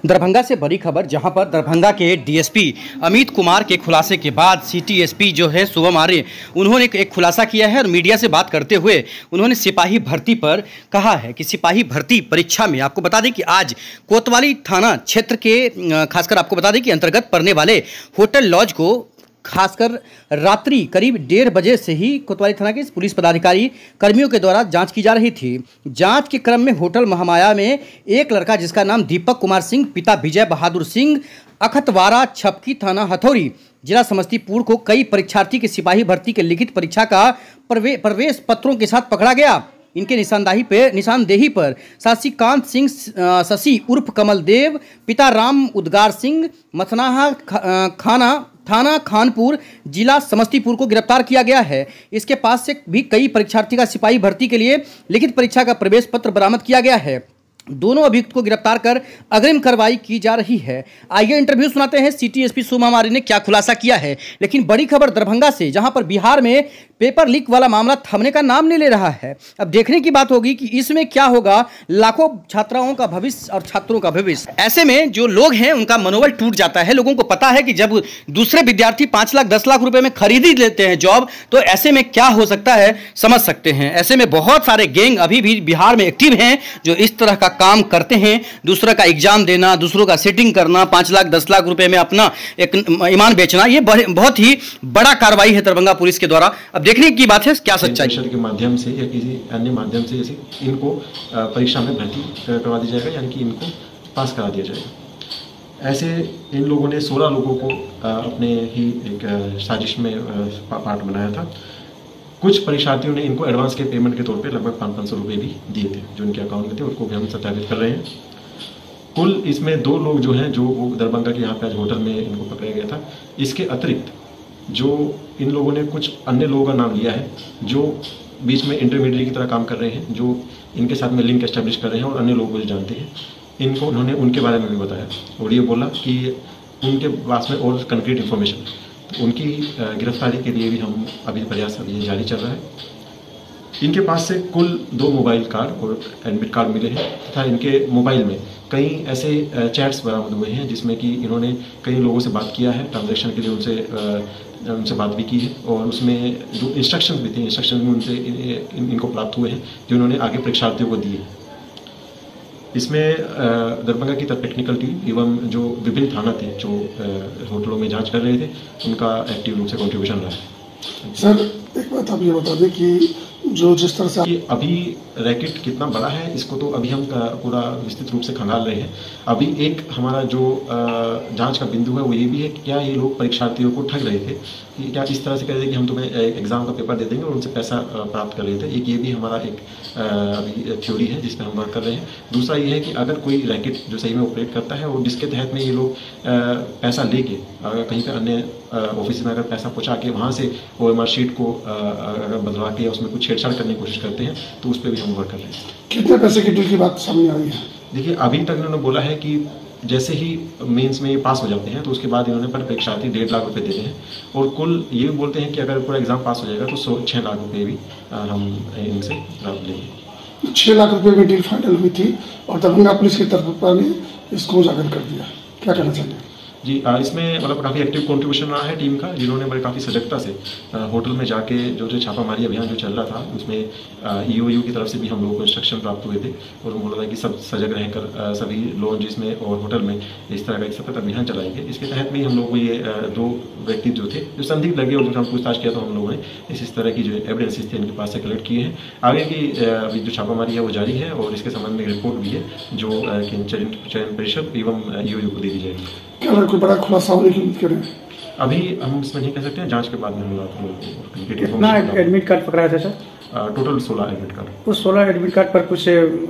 दरभंगा से बड़ी खबर, जहां पर दरभंगा के डीएसपी अमित कुमार के खुलासे के बाद सिटी एसपी जो है शुभम आर्य, उन्होंने एक खुलासा किया है और मीडिया से बात करते हुए उन्होंने सिपाही भर्ती पर कहा है कि सिपाही भर्ती परीक्षा में आपको बता दें कि आज कोतवाली थाना क्षेत्र के खासकर आपको बता दें कि अंतर्गत पड़ने वाले होटल लॉज को खासकर रात्रि करीब 1:30 बजे से ही कोतवाली थाना के पुलिस पदाधिकारी कर्मियों के द्वारा जांच की जा रही थी। जांच के क्रम में होटल महामाया में एक लड़का जिसका नाम दीपक कुमार सिंह पिता विजय बहादुर सिंह अखतवारा छपकी थाना हथौड़ी जिला समस्तीपुर को कई परीक्षार्थी के सिपाही भर्ती के लिखित परीक्षा का प्रवेश पत्रों के साथ पकड़ा गया। इनके निशानदेही पर शशिकांत सिंह शशि उर्फ कमल देव पिता राम उद्गार सिंह मथनाहा थाना खानपुर जिला समस्तीपुर को गिरफ्तार किया गया है। इसके पास से भी कई परीक्षार्थी का सिपाही भर्ती के लिए लिखित परीक्षा का प्रवेश पत्र बरामद किया गया है। दोनों अभियुक्त को गिरफ्तार कर अग्रिम कार्रवाई की जा रही है। आइए इंटरव्यू सुनाते हैं सिटी एसपी शुभम आर्य ने क्या खुलासा किया है। लेकिन बड़ी खबर दरभंगा से, जहां पर बिहार में पेपर लीक वाला मामला थमने का नाम नहीं ले रहा है। अब देखने की बात होगी कि इसमें क्या होगा। लाखों छात्राओं का भविष्य और छात्रों का भविष्य, ऐसे में जो लोग हैं उनका मनोबल टूट जाता है। लोगों को पता है कि जब दूसरे विद्यार्थी 5 लाख 10 लाख रुपए में खरीद ही लेते हैं जॉब, तो ऐसे में क्या हो सकता है समझ सकते हैं। ऐसे में बहुत सारे गैंग अभी भी बिहार में एक्टिव हैं जो इस तरह का काम करते हैं। दूसरों का एग्जाम देना, दूसरों का सेटिंग करना, 5 लाख 10 लाख रुपए में अपना एक ईमान बेचना, ये बहुत ही बड़ा कार्रवाई है दरभंगा पुलिस के द्वारा। अब देखने की बात है क्या सच्चाई के माध्यम से या किसी अन्य माध्यम से इनको परीक्षा में भर्ती करवा दिया जाएगा, यानी कि इनको पास करा दिया जाएगा। ऐसे इन लोगों ने 16 लोगों को अपने ही एक साजिश में पार्ट बनाया था। कुछ परीक्षार्थियों ने इनको एडवांस के पेमेंट के तौर पे लगभग 500 रुपये भी दिए थे, जो इनके अकाउंट में थे, उनको भी हम सत्यापित कर रहे हैं। कुल इसमें 2 लोग जो हैं, जो वो दरभंगा के यहाँ पे आज होटल में इनको पकड़ा गया था। इसके अतिरिक्त जो इन लोगों ने कुछ अन्य लोगों का नाम लिया है, जो बीच में इंटरमीडिएट की तरह काम कर रहे हैं, जो इनके साथ में लिंक एस्टेब्लिश कर रहे हैं और अन्य लोगों को जो जानते हैं, इनको उन्होंने उनके बारे में भी बताया और ये बोला कि उनके पास में और कंक्रीट इन्फॉर्मेशन, तो उनकी गिरफ्तारी के लिए भी हम अभी प्रयास अभी जारी चल रहा है। इनके पास से कुल 2 मोबाइल कार्ड और एडमिट कार्ड मिले हैं तथा इनके मोबाइल में कई ऐसे चैट्स बरामद हुए हैं जिसमें कि इन्होंने कई लोगों से बात किया है, ट्रांजैक्शन के लिए उनसे बात भी की है और उसमें जो इंस्ट्रक्शंस भी थे, इंस्ट्रक्शन भी उनसे इनको प्राप्त हुए हैं जो इन्होंने आगे परीक्षार्थियों को दिए। इसमें दरभंगा की टेक्निकल टीम एवं जो विभिन्न थाना थे जो होटलों में जांच कर रहे थे, उनका एक्टिव रूप से कंट्रीब्यूशन रहा है। सर एक बात आप ये बता दें कि जो जिस तरह से कि अभी रैकेट कितना बड़ा है, इसको तो अभी हम पूरा विस्तृत रूप से खंगाल रहे हैं। अभी एक हमारा जो जांच का बिंदु है वो ये भी है कि क्या ये लोग परीक्षार्थियों को ठग रहे थे, कि क्या इस तरह से कह रहे थे कि हम तुम्हें एग्जाम का पेपर दे देंगे और उनसे पैसा प्राप्त कर रहे थे। एक ये भी हमारा एक अभी थ्योरी है जिस पर हम वर्क कर रहे हैं। दूसरा ये है कि अगर कोई रैकेट जो सही में ऑपरेट करता है और जिसके तहत में ये लोग पैसा लेके कहीं पर अन्य ऑफिस में अगर पैसा पहुँचा के वहाँ से OMR शीट को अगर बदलवा के या उसमें कुछ छेड़छाड़ करने की कोशिश करते हैं, तो उस पर भी हम वर्क कर रहे हैं। कितने पैसे की डील की बात सामने आई है? देखिए, अभी तक इन्होंने बोला है कि जैसे ही मेंस में ये पास हो जाते हैं तो उसके बाद इन्होंने पर परीक्षार्थी 1.5 लाख रुपए देते हैं और कुल ये भी बोलते हैं कि अगर पूरा एग्जाम पास हो जाएगा तो 6 लाख रुपए भी हम इनसे लाभ लेंगे। 6 लाख रुपए में डील फाइनल हुई थी और दरभंगा पुलिस की तरफ ने इसको उजागर कर दिया। क्या कहना चाहिए जी? इसमें मतलब काफ़ी एक्टिव कंट्रीब्यूशन रहा है टीम का, जिन्होंने बड़े काफ़ी सजगता से होटल में जाके जो छापामारी अभियान जो चल रहा था उसमें EOU की तरफ से भी हम लोगों को इंस्ट्रक्शन प्राप्त हुए थे और बोल रहा है कि सब सजग रहकर सभी लॉन्जेस में और होटल में इस तरह का एक सतत अभियान चलाएंगे। इसके तहत भी हम लोग को ये 2 व्यक्ति जो थे जो संदिग्ध लगे और जिनका हम पूछताछ किया तो हम लोगों ने इस तरह की जो एविडेंसेस थे इनके पास से कलेक्ट किए हैं। आगे की अभी जो छापामारी है वो जारी है और इसके संबंध में रिपोर्ट भी है जो चयन परिषद एवं EOU को दे दी जाएगी। क्या कोई बड़ा खुलासा होने की उम्मीद करें? अभी हम इसमें नहीं कह सकते हैं, जांच के बाद में हम लोग कितना एडमिट कार्ड पकड़ाया था सर? Total 16 admit card. उस 16 एडमिट कार्ड पर कुछ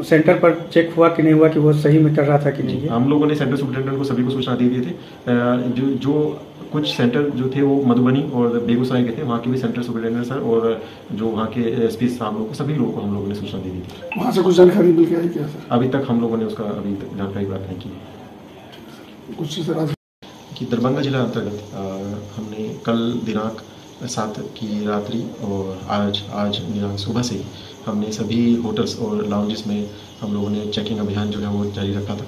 सेंटर पर चेक हुआ कि नहीं हुआ कि वो सही में कर रहा था कि नहीं? हम लोगों ने सेंटर सुपरिटेंडेंट को सभी को सूचना दे दिए थे। जो कुछ सेंटर जो थे वो मधुबनी और बेगूसराय के थे, वहाँ के भी सेंटर सुपरिटेंडेंट सर और जो वहाँ के SP साहब लोग, सभी लोगों को हम लोगों ने सूचना दे दी थी। वहाँ से कुछ जानकारी मिल गई क्या सर? अभी तक हम लोगों ने उसका अभी तक जानकारी प्राप्त नहीं की। कुछ कि दरभंगा जिला अंतर्गत हमने कल दिनांक 7 की रात्रि और आज दिनांक सुबह से हमने सभी होटल्स और लाउंजेस में हम लोगों ने चेकिंग अभियान जो है वो जारी रखा था।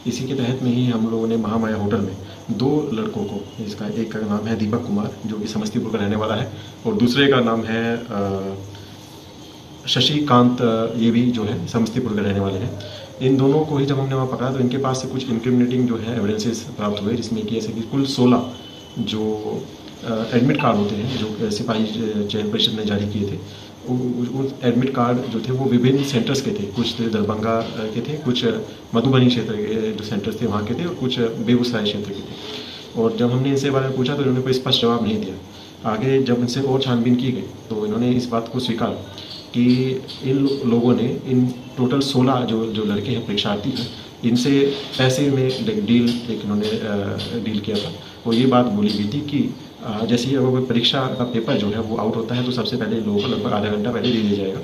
इसी के तहत में ही हम लोगों ने महामाया होटल में 2 लड़कों को, इसका एक का नाम है दीपक कुमार जो कि समस्तीपुर का रहने वाला है और दूसरे का नाम है शशिकांत, ये भी जो है समस्तीपुर के रहने वाले हैं। इन दोनों को ही जब हमने वहाँ पकड़ा तो इनके पास से कुछ इंक्रिमिनेटिंग जो है एविडेंसेस प्राप्त हुए, जिसमें कि ऐसे कि कुल 16 जो एडमिट कार्ड होते हैं जो सिपाही चयन परिषद ने जारी किए थे, उस एडमिट कार्ड जो थे वो विभिन्न सेंटर्स के थे। कुछ दरभंगा के थे, कुछ मधुबनी क्षेत्र के जो सेंटर्स थे वहाँ के थे और कुछ बेगूसराय क्षेत्र के थे। और जब हमने इनसे बारे में पूछा तो इन्होंने कोई स्पष्ट जवाब नहीं दिया। आगे जब इनसे और छानबीन की गई तो इन्होंने इस बात को स्वीकार कि इन लोगों ने इन टोटल 16 जो लड़के हैं परीक्षार्थी हैं, इनसे पैसे में डील इन्होंने डील किया था। और ये बात बोली गई थी कि जैसे ही अगर कोई परीक्षा का पेपर जो है वो आउट होता है तो सबसे पहले लोगों को लगभग आधा घंटा पहले दे दिया जाएगा।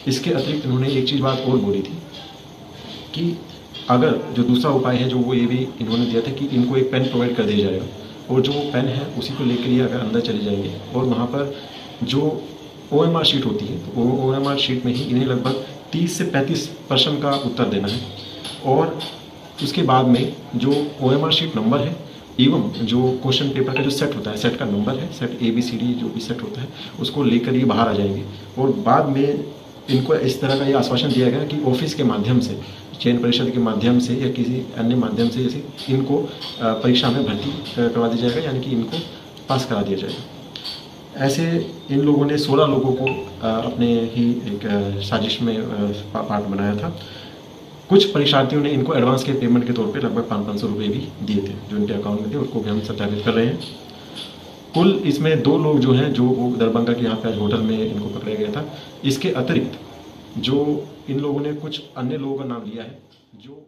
इसके अतिरिक्त उन्होंने एक चीज़ बात और बोली थी कि अगर जो दूसरा उपाय है जो वो ये भी इन्होंने दिया था कि इनको एक पेन प्रोवाइड कर दिया जाएगा और जो पेन है उसी को लेकर ये अगर अंदर चले जाएंगे और वहाँ पर जो OMR शीट होती है तो OMR शीट में ही इन्हें लगभग 30 से 35% का उत्तर देना है और उसके बाद में जो OMR शीट नंबर है एवं जो क्वेश्चन पेपर का जो सेट होता है, सेट का नंबर है, सेट ABCD जो भी सेट होता है उसको लेकर ये बाहर आ जाएंगे। और बाद में इनको इस तरह का ये आश्वासन दिया गया कि ऑफिस के माध्यम से, चयन परिषद के माध्यम से या किसी अन्य माध्यम से जैसे इनको परीक्षा में भर्ती करवा दिया जाएगा, यानी कि इनको पास करा दिया जाएगा। ऐसे इन लोगों ने 16 लोगों को अपने ही एक साजिश में पार्ट बनाया था। कुछ परीक्षार्थियों ने इनको एडवांस के पेमेंट के तौर पे लगभग 500 रुपये भी दिए थे जो इनके अकाउंट में थे, उसको भी हम सत्यापित कर रहे हैं। कुल इसमें 2 लोग जो हैं जो दरभंगा के यहाँ पे आज होटल में इनको पकड़ा गया था। इसके अतिरिक्त जो इन लोगों ने कुछ अन्य लोगों का नाम लिया है जो